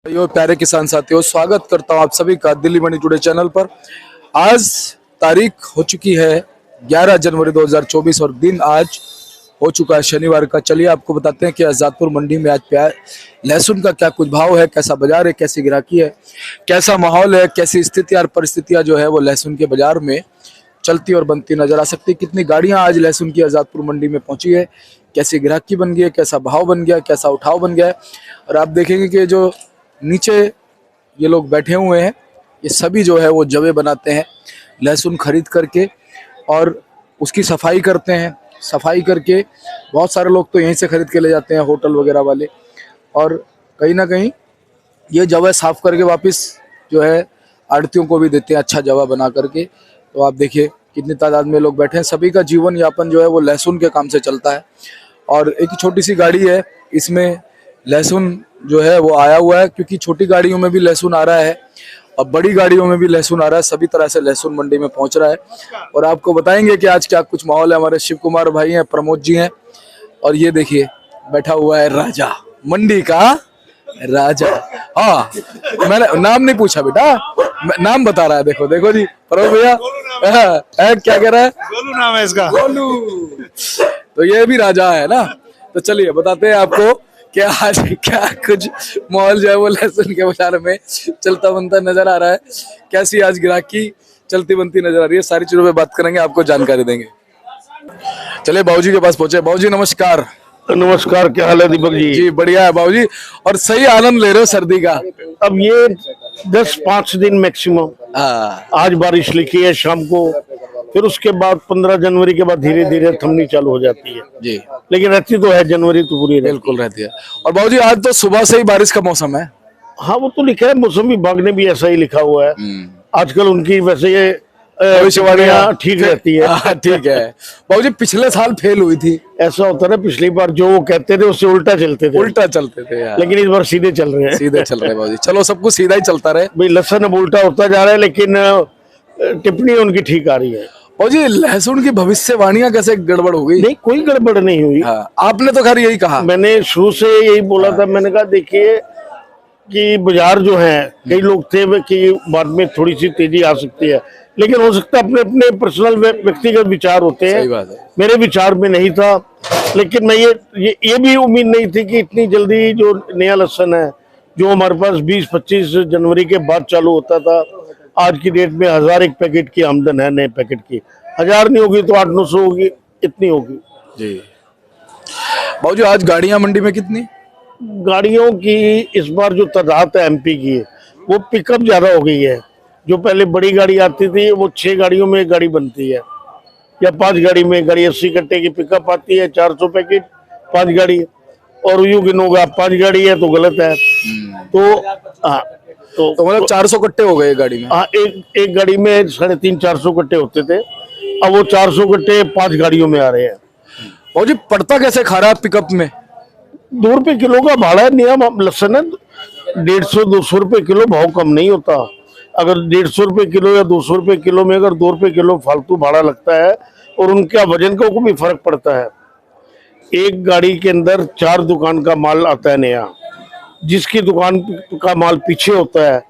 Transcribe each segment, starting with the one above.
भाइयों, प्यारे किसान साथियों, स्वागत करता हूं आप सभी का दिल्ली मंडी टुडे चैनल पर। आज तारीख हो चुकी है 11 जनवरी 2024 और दिन आज हो चुका है शनिवार का। चलिए आपको बताते हैं कि आजादपुर मंडी में आज प्याज लहसुन का क्या कुछ भाव है, कैसा बाजार है, कैसी गिराकी है, कैसा माहौल है, कैसी स्थितियां और परिस्थितियां जो है वो लहसुन के बाजार में चलती और बनती नजर आ सकती है। कितनी गाड़ियां आज लहसुन की आजादपुर मंडी में पहुंची है, कैसी गिराकी बन गई है, कैसा भाव बन गया, कैसा उठाव बन गया है। और आप देखेंगे कि जो नीचे ये लोग बैठे हुए हैं, ये सभी जो है वो जवे बनाते हैं लहसुन खरीद करके और उसकी सफाई करते हैं। सफाई करके बहुत सारे लोग तो यहीं से खरीद के ले जाते हैं, होटल वगैरह वाले, और कहीं ना कहीं ये जवा साफ करके वापस जो है आड़तियों को भी देते हैं अच्छा जवा बना करके। तो आप देखिए कितनी तादाद में लोग बैठे हैं। सभी का जीवन यापन जो है वो लहसुन के काम से चलता है। और एक छोटी सी गाड़ी है, इसमें लहसुन जो है वो आया हुआ है, क्योंकि छोटी गाड़ियों में भी लहसुन आ रहा है और बड़ी गाड़ियों में भी लहसुन आ रहा है। सभी तरह से लहसुन मंडी में पहुंच रहा है और आपको बताएंगे कि आज क्या कुछ माहौल है। हमारे शिव कुमार भाई हैं, प्रमोद जी हैं, और ये देखिए बैठा हुआ है राजा, मंडी का राजा। हाँ, मैंने नाम नहीं पूछा बेटा, नाम बता रहा है। देखो देखो जी प्रमोद भैया, क्या कह रहा है? गोलू नाम है इसका। गोलू। तो ये भी राजा है ना। तो चलिए बताते हैं आपको कि आज क्या कुछ माहौल जो है वो लहसुन के बाजार में चलता बनता नजर आ रहा है, कैसी आज गिराकी चलती बनती नजर आ रही है। सारी चीजों पे बात करेंगे, आपको जानकारी देंगे। चलिए बाबूजी के पास पहुंचे। बाबूजी नमस्कार। नमस्कार, क्या हाल है दीपक जी? जी बढ़िया है बाबूजी, और सही आनंद ले रहे हो सर्दी का। अब ये 10-5 दिन मैक्सिमम, हाँ आज बारिश लिखी है शाम को, फिर उसके बाद 15 जनवरी के बाद धीरे धीरे थमनी चालू हो जाती है जी, लेकिन रहती तो है, जनवरी तो पूरी रहती बिल्कुल रहती है। और बाबूजी आज तो सुबह से ही बारिश का मौसम है। है। हाँ, वो तो लिखा है, मौसम विभाग ने भी ऐसा ही लिखा हुआ है। आजकल उनकी वैसे ये भविष्यवाणियां ठीक रहती है। हाँ, ठीक है। बाबूजी पिछले साल फेल हुई थी। ऐसा होता है, पिछली बार जो वो कहते थे उससे उल्टा चलते थे, उल्टा चलते थे यार, लेकिन इस बार सीधे चल रहे हैं। सीधे चल रहे हैं बाबूजी। चलो सब कुछ सीधा ही चलता रहे भाई, लहसन अब उल्टा होता जा रहा है, लेकिन टिप्पणी उनकी ठीक आ रही है। और जी लहसुन की भविष्यवाणियां कैसे गड़बड़ हो गई? नहीं, कोई गड़बड़ नहीं हुई। हाँ, आपने तो खैर यही कहा। मैंने शुरू से यही बोला था। मैंने कहा देखिए कि बाजार जो है, कई लोग थे कि बाद में थोड़ी सी तेजी आ सकती है, लेकिन हो सकता है अपने अपने पर्सनल व्यक्तिगत विचार होते हैं। सही बात है। मेरे विचार में नहीं था, लेकिन मैं ये भी उम्मीद नहीं थी कि इतनी जल्दी जो नया लहसुन है, जो हमारे पास 20-25 जनवरी के बाद चालू होता था, आज की डेट में 1001 पैकेट की आमदन है। नए पैकेट की 1000 नहीं होगी तो 800-900 होगी, इतनी होगी जी। बाबूजी आज गाड़ियां मंडी में कितनी? गाड़ियों की इस बार जो तादाद है एमपी की, वो पिकअप ज्यादा हो गई है। जो पहले बड़ी गाड़ी आती थी, वो 6 गाड़ियों में एक गाड़ी बनती है, या 5 गाड़ी में एक गाड़ी। 80 कट्टे की पिकअप आती है, 400 पैकेट 5 गाड़ी, और यूं गिनोगे आप 5 गाड़ी है तो गलत है। तो हाँ, तो मतलब 400 कट्टे हो गए गाड़ी में। हाँ, एक गाड़ी में 350-400 कट्टे होते थे, अब वो 400 कट्टे 5 गाड़ियों में आ रहे हैं। बाबूजी पड़ता कैसे खा रहा है पिकअप में? 2 रुपए किलो का भाड़ा है। नियम लहसुन है 150-200 रुपए किलो, भाव कम नहीं होता। अगर 150 रुपए किलो या 200 रुपए किलो में अगर 2 रुपए किलो फालतू भाड़ा लगता है, और उनका वजन को भी फर्क पड़ता है। एक गाड़ी के अंदर 4 दुकान का माल आता है नया, जिसकी दुकान का माल पीछे होता है,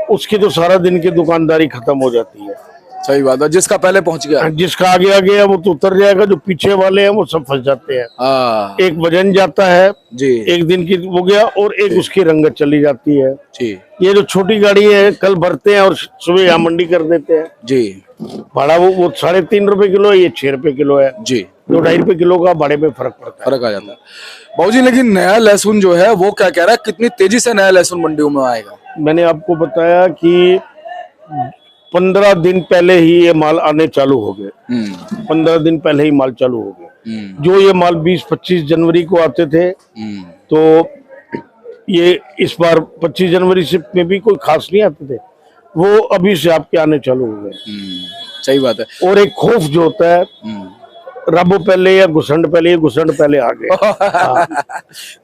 उसकी तो सारा दिन की दुकानदारी खत्म हो जाती है। सही बात है, जिसका पहले पहुंच गया। जिसका आगे आ गया वो तो उतर जाएगा, जो पीछे वाले हैं वो सब फंस जाते हैं। हाँ एक वजन जाता है जी, एक दिन की हो गया, और एक उसकी रंगत चली जाती है जी ये जो छोटी गाड़ी है, कल भरते हैं और सुबह यहाँ मंडी कर देते हैं। जी भाड़ा वो 3.5 रुपए किलो है, ये 6 रुपए किलो है। जी, 2-2.5 रुपए किलो का भाड़े में फर्क पड़ता है। फर्क आ जाता है। बाबूजी लेकिन नया लहसुन जो है वो क्या कह रहा है, कितनी तेजी से नया लहसुन मंडियों में आएगा? मैंने आपको बताया कि 15 दिन पहले ही ये माल आने चालू हो गए। 15 दिन पहले ही माल चालू हो गए। जो ये माल 20-25 जनवरी को आते थे, तो ये इस बार 25 जनवरी से में भी कोई खास नहीं आते थे, वो अभी से आपके आने चालू हो गए। सही बात है। और एक खौफ जो होता है, रबो पहले या घुसंड पहले, ये घुसंड पहले आ गए।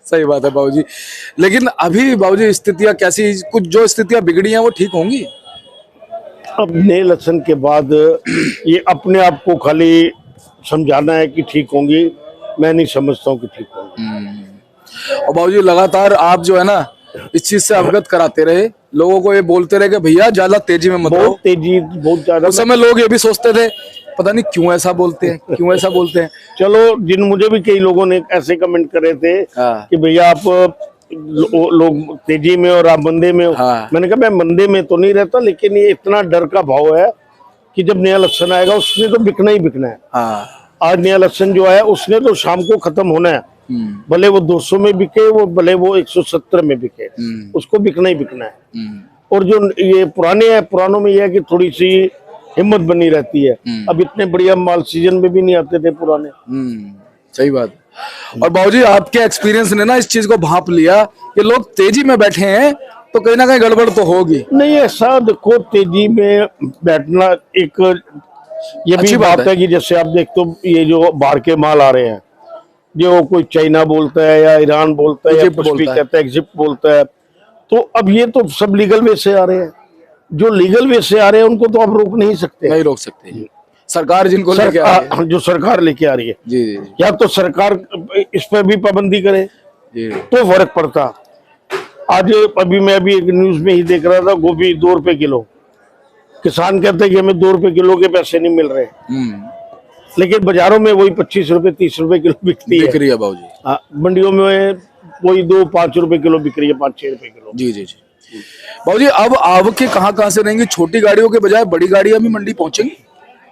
सही बात है बाबूजी। लेकिन अभी बाबूजी स्थितियां कैसी, कुछ जो स्थितियां बिगड़ी हैं वो ठीक होंगी? अब नए लहसुन के बाद ये अपने आप को खाली समझाना है कि ठीक होंगी, मैं नहीं समझता हूँ कि ठीक होंगी। और बाबूजी लगातार आप जो है ना इस चीज से अवगत कराते रहे, लोगों को ये बोलते रहे कि भैया ज्यादा तेजी में मत बहुत रहो। तेजी, बहुत ज्यादा। उस समय लोग ये भी सोचते थे पता नहीं क्यों ऐसा बोलते हैं, क्यों ऐसा बोलते हैं। चलो, मुझे भी कई लोगों ने ऐसे कमेंट करे थे हाँ। कि भैया आप लोग तेजी में और आप मंदे में हो। हाँ। मैंने कहा मैं मंदे में तो नहीं रहता, लेकिन ये इतना डर का भाव है कि जब नया लहसन आएगा उसने तो बिकना ही बिकना है। हाँ। आज नया लहसन जो है उसने तो शाम को खत्म होना है, भले वो 200 में बिके, वो भले वो 170 में बिके, उसको बिकना ही बिकना है। और जो ये पुराने हैं, पुरानों में ये है कि थोड़ी सी हिम्मत बनी रहती है। अब इतने बढ़िया माल सीजन में भी नहीं आते थे पुराने। सही बात है। और बाबूजी आपके एक्सपीरियंस ने ना इस चीज को भांप लिया कि लोग तेजी में बैठे हैं तो कहीं ना कहीं गड़बड़ तो होगी। नहीं, ऐसा देखो, तेजी में बैठना एक ये भी अच्छी बात बात है कि जैसे आप देखते हो ये जो बाहर के माल आ रहे हैं, जो कोई चाइना बोलता है या ईरान बोलता है या इजिप्ट कुछ भी बोलता है। कहता है, इजिप्ट बोलता है, तो अब ये तो सब लीगल वे से आ रहे हैं। जो लीगल वे से आ रहे हैं उनको तो आप रोक नहीं सकते। नहीं रोक सकते, सरकार जिनको लेके आ रही है। जो सरकार लेके आ रही है, जी जी या तो सरकार इस पर भी पाबंदी करे जी। तो फर्क पड़ता। आज अभी मैं अभी एक न्यूज में ही देख रहा था, गोभी 2 रुपए किलो। किसान कहते हैं कि हमें 2 रुपए किलो के पैसे नहीं मिल रहे, लेकिन बाजारों में वही 25 रुपए 30 रुपए किलो बिकती बिक है। रही है बाबूजी। हाँ, मंडियों में वही 2-5 रुपए किलो बिक रही है, 5-6 रुपए किलो। जी जी जी। बाबूजी अब आवकें कहाँ से रहेंगी? छोटी गाड़ियों के बजाय बड़ी गाड़ियां भी मंडी पहुंचेंगी?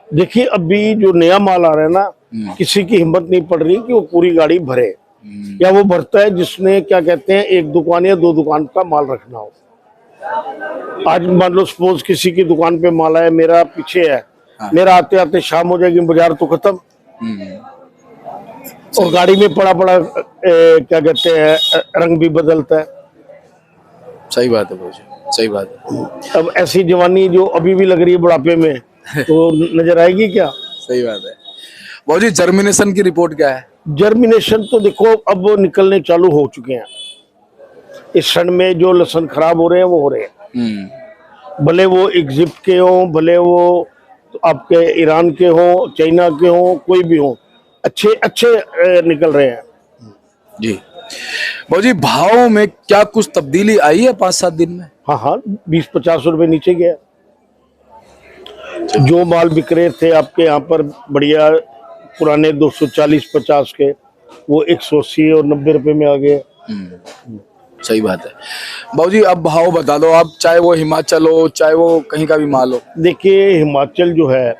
देखिए, अभी जो नया माल आ रहा है ना, किसी की हिम्मत नहीं पड़ रही कि वो पूरी गाड़ी भरे, या वो भरता है जिसने क्या कहते हैं 1 दुकान या 2 दुकान का माल रखना हो। आज मान लो सपोज किसी की दुकान पे माल है, मेरा पीछे है, मेरा आते आते शाम हो जाएगी, बाजार तो खत्म, और गाड़ी में पड़ा पड़ा क्या कहते हैं रंग भी बदलता है। सही बात है बाबूजी, सही बात है। अब ऐसी जवानी जो अभी भी लग रही है बुढ़ापे में, तो नजर आएगी क्या? सही बात है। बाबूजी जर्मिनेशन की रिपोर्ट क्या है? जर्मिनेशन तो देखो अब वो निकलने चालू हो चुके हैं। इस क्षण में जो लहसन खराब हो रहे हैं वो हो रहे हैं, भले वो इजिप्ट के हो, भले वो आपके ईरान के हो, चाइना के हो, कोई भी हो, अच्छे अच्छे निकल रहे हैं। जी बाबूजी भाव में क्या कुछ तब्दीली आई है 5-7 दिन में? हाँ हाँ, 20-50 रुपए नीचे गया। जो माल बिक रहे थे आपके यहाँ पर बढ़िया पुराने 240-50 के, वो 180 और 90 रुपए में आ गए। सही बात है। बाबूजी अब भाव बता दो आप, चाहे वो हिमाचल हो चाहे वो कहीं का भी माल हो। देखिए, हिमाचल जो है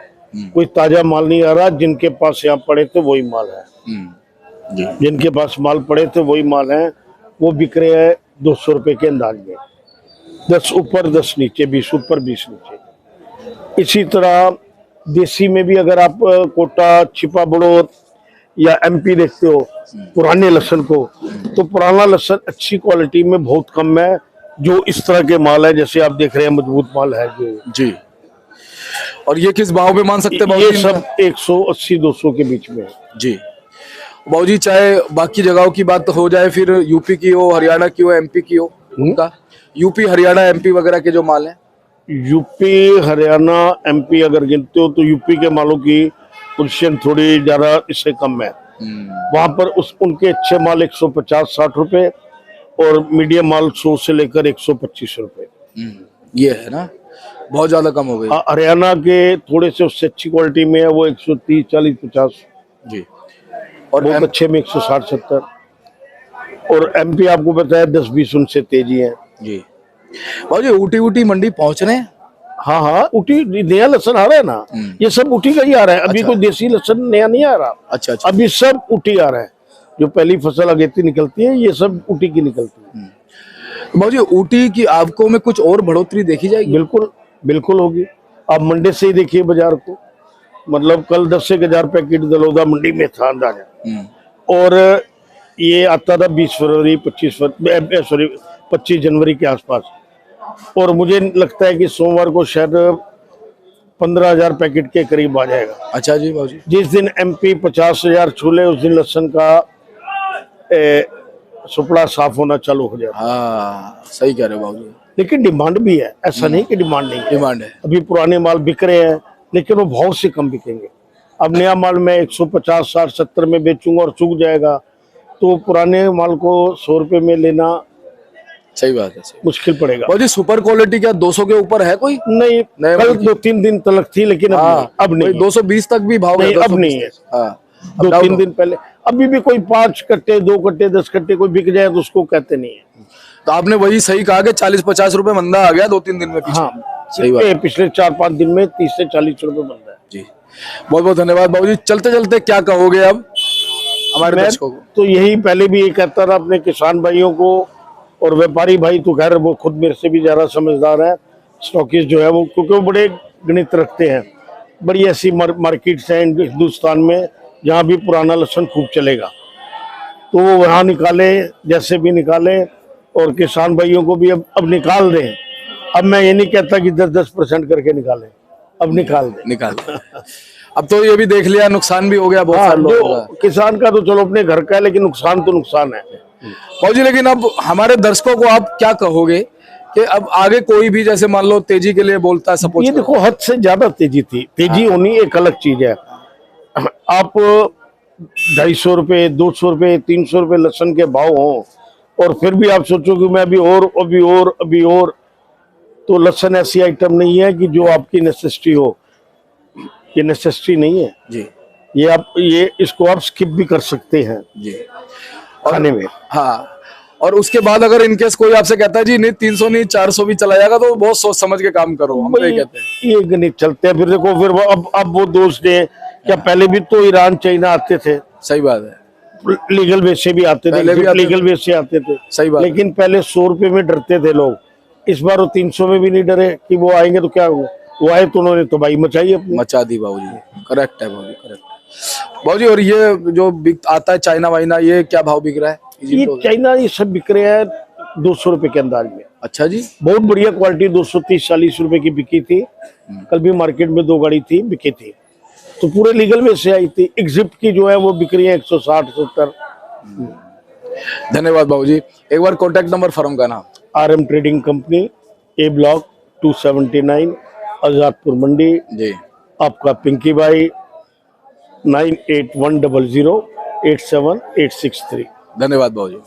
कोई ताजा माल नहीं आ रहा, जिनके पास यहाँ पड़े थे वही माल है। जी। जिनके पास माल पड़े थे वही माल है, वो बिक रहे हैं 200 रुपए के अंदाज में, 10 ऊपर 10 नीचे, 20 ऊपर 20 नीचे। इसी तरह देसी में भी अगर आप कोटा, छिपा बड़ौद या एमपी देखते हो पुराने लहसन को, तो पुराना लहसन अच्छी क्वालिटी में बहुत कम है। जो इस तरह के माल है जैसे आप देख रहे हैं, मजबूत माल है जो। जी। और ये किस भाव पे मान सकते हैं ये बाबूजी? सब 180-200 के बीच में है। जी बाबूजी, चाहे बाकी जगहों की बात हो जाए, फिर यूपी की हो, हरियाणा की हो, एमपी की हो, उनका यूपी हरियाणा एमपी वगैरह के जो माल हैं। यूपी हरियाणा एमपी अगर गिनते हो तो यूपी के मालों की पोजीशन थोड़ी ज्यादा इससे कम है। वहां पर उनके अच्छे माल 150-60 रुपए और मीडियम माल 100 से लेकर 125 रुपए। ये है ना, बहुत ज्यादा कम हो गई। हरियाणा के थोड़े से उससे अच्छी क्वालिटी में है, वो 130, 40, 50। जी। और बहुत अच्छे में 160-70। और एमपी आपको पता है 10-20 उनसे तेजी है। जी बाबूजी ऊटी ऊटी मंडी पहुंच रहे हैं? हाँ हाँ, ऊटी नया लहसन आ रहा है ना, ये सब ऊटी का ही आ रहा है। अभी कोई देसी लहसन नया नहीं आ रहा। अच्छा अच्छा। अभी सब ऊटी आ रहा है। जो पहली फसल अगेती निकलती है ये सब ऊटी की निकलती है। बाबूजी ऊटी की आवकों में कुछ और बढ़ोतरी देखी जाएगी? बिल्कुल बिल्कुल होगी। आप मंडी से ही देखिए बाजार को, मतलब कल 10,000 पैकेट दलोदा मंडी में था अंदाजा, और ये आता था 20 फरवरी 25 जनवरी के आसपास, और मुझे लगता है कि सोमवार को शायद 15,000 पैकेट के करीब आ जाएगा। अच्छा जी बाबूजी। जिस दिन एमपी 50,000 छूले उस दिन लहसन का सुपड़ा साफ होना चालू हो जाएगा। हाँ सही कह रहे हो बाबूजी। लेकिन डिमांड भी है, ऐसा नहीं कि डिमांड नहीं है। डिमांड है। अभी पुराने माल बिक रहे हैं लेकिन वो बहुत से कम बिकेंगे। अब नया माल मैं 150, 60, 70 में बेचूंगा और सूख जाएगा, तो पुराने माल को 100 रुपए में लेना सही बात है, सही। मुश्किल पड़ेगा। भाजी सुपर क्वालिटी क्या 200 के ऊपर है कोई? नहीं, नहीं, कल मतलब 2-3 दिन तक थी, लेकिन अब नहीं, 220 तक भी भाव नहीं, है, अब नहीं है। हाँ, अब 2-3 डाउन दिन पहले अभी भी कोई 5 कट्टे, 2 कट्टे, 10 कट्टे कोई बिक जाए तो उसको कहते नहीं है। तो आपने वही सही कहा कि 40-50 रुपए मंदा आ गया 2-3 दिन में पीछे। हाँ, सही बात पिछले 4-5 दिन में 30 से 40 रुपए बनता है। जी। बहुत बहुत धन्यवाद बाबूजी। चलते चलते क्या कहोगे अब हमारे मैं दर्शकों को? तो यही पहले भी ये कहता था अपने किसान भाइयों को और व्यापारी भाई, तो खैर वो खुद मेरे से भी ज्यादा समझदार है, स्टॉकिस्ट जो है वो, क्योंकि वो बड़े गणित रखते हैं। बड़ी ऐसी मार्केट्स हैं हिंदुस्तान में जहाँ भी पुराना लहसुन खूब चलेगा, तो वो वहाँ निकाले, जैसे भी निकाले, और किसान भाइयों को भी अब निकाल दें। अब मैं ये नहीं कहता कि 10-10% करके निकालें, अब निकाल दें। निकाल अब तो ये भी देख लिया, नुकसान भी हो गया बहुत हाँ, सारे लोगों जो का। किसान का तो चलो अपने घर का है, लेकिन नुकसान तो नुकसान है। बाबूजी लेकिन अब हमारे दर्शकों को आप क्या कहोगे कि अब आगे कोई भी जैसे मान लो तेजी के लिए बोलता है, सपोज ये देखो, हद से ज्यादा तेजी थी, तेजी होनी एक अलग चीज है। आप 250 रुपए, 200 रुपए, 300 रुपए लहसुन के भाव हो, और फिर भी आप सोचो कि मैं अभी और, तो लहसुन ऐसी आइटम नहीं है कि जो आपकी नेसेसिटी हो। ये नेसेसिटी नहीं है जी ये इसको आप स्किप भी कर सकते हैं जी खाने में। हाँ, और उसके बाद अगर इनकेस कोई आपसे कहता है जी नहीं 300 नहीं 400 भी चला जाएगा, तो बहुत सोच समझ के काम करो, हम तो ये कहते हैं। ये गणित चलते हैं। फिर देखो, फिर वो अब वो दोष दे क्या, पहले भी तो ईरान चाइना आते थे, सही बात है, लीगल वे से भी आते थे, लीगल वे से आते थे, सही बात। लेकिन पहले 100 रुपए में डरते थे लोग। इस बार वो 300 में भी नहीं डरे कि वो आएंगे तो क्या होगा। वो आए तो उन्होंने तबाही मचाई अपनी। मचा दी बाबूजी। करेक्ट है बाबूजी, करेक्ट बाबूजी। और ये जो आता है चाइना वाइना, ये क्या भाव बिक रहा है? ये चाइना ये सब बिक रहे हैं 200 रुपए के अंदाज में। अच्छा जी, बहुत बढ़िया क्वालिटी 230-40 रुपए की बिकी थी। कल भी मार्केट में 2 गाड़ी थी, बिकी थी, तो पूरे लीगल वे से आई थी। एग्जिप्ट की जो है वो बिक रही है 160-170। धन्यवाद बाबूजी। एक बार कॉन्टेक्ट नंबर फर्म का नाम? RM trading company, A block 279, Azadpur Mandi. जी, आपका पिंकी भाई 9810087863। धन्यवाद बाबूजी।